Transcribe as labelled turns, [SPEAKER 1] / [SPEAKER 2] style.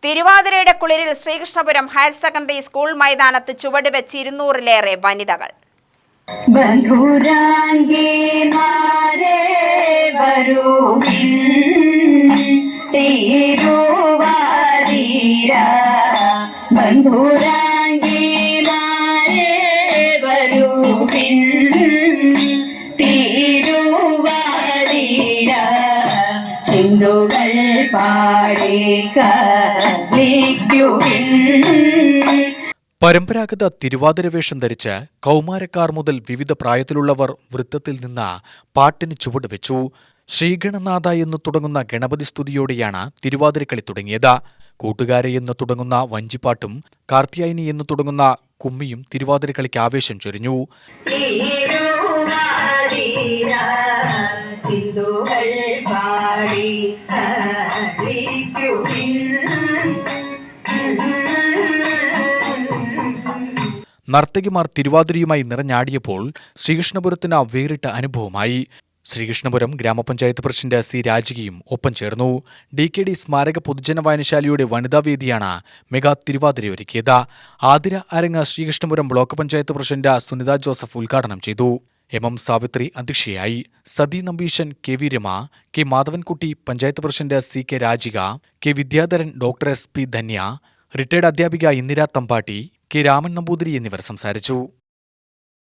[SPEAKER 1] തിരുവാതിരയുടെ കുളിരിൽ Sreekrishnapuram higher secondary school മൈതാനത്ത് ചുവട് വെച്ച് 200-ലേറെ വനിതകൾ.
[SPEAKER 2] പരമ്പരാഗത തിരുവാതിര വേഷം ധരിച്ച് കൗമാരക്കാർ മുതൽ വിവിധ പ്രായത്തിലുള്ളവർ വൃത്തത്തിൽ നിന്ന് പാട്ടിന് ചുവടുവെച്ചു. ശ്രീഗണനാഥ എന്ന് തുടങ്ങുന്ന ഗണപതി സ്തുതിയോടെയാണ് തിരുവാതിരക്കളി തുടങ്ങിയത്. കൂട്ടുകാരെ എന്ന് തുടങ്ങുന്ന വഞ്ചിപ്പാട്ടും കാർത്തിയായനി എന്ന് തുടങ്ങുന്ന കുമ്മിയും തിരുവാതിരക്കളിക്ക് ആവേശം ചൊരിഞ്ഞു. നർത്തകിമാർ തിരുവാതിരയുമായി നിറഞ്ഞാടിയപ്പോൾ ശ്രീകൃഷ്ണപുരത്തിന് വേറിട്ട അനുഭവമായി. ശ്രീകൃഷ്ണപുരം ഗ്രാമപഞ്ചായത്ത് പ്രസിഡന്റ് സി രാജികയും ഒപ്പം ചേർന്നു. DKD സ്മാരക പൊതുജന വായനശാലയുടെ വനിതാവേദിയാണ് മെഗാ തിരുവാതിരയൊരുക്കിയത്. ആതിര അരങ്ങ് ശ്രീകൃഷ്ണപുരം ബ്ലോക്ക് പഞ്ചായത്ത് പ്രസിഡന്റ് സുനിത ജോസഫ് ഉദ്ഘാടനം ചെയ്തു. MM സാവിത്രി അധ്യക്ഷയായി. Sathi Nambeesan, KV Rama, K Madhavankutty, panchayat president CK Rajika, K Vidyadharan, Dr. SP Dhanya, retired അധ്യാപിക ഇന്ദിര തമ്പാട്ടി, K രാമൻ നമ്പൂതിരി എന്നിവർ സംസാരിച്ചു.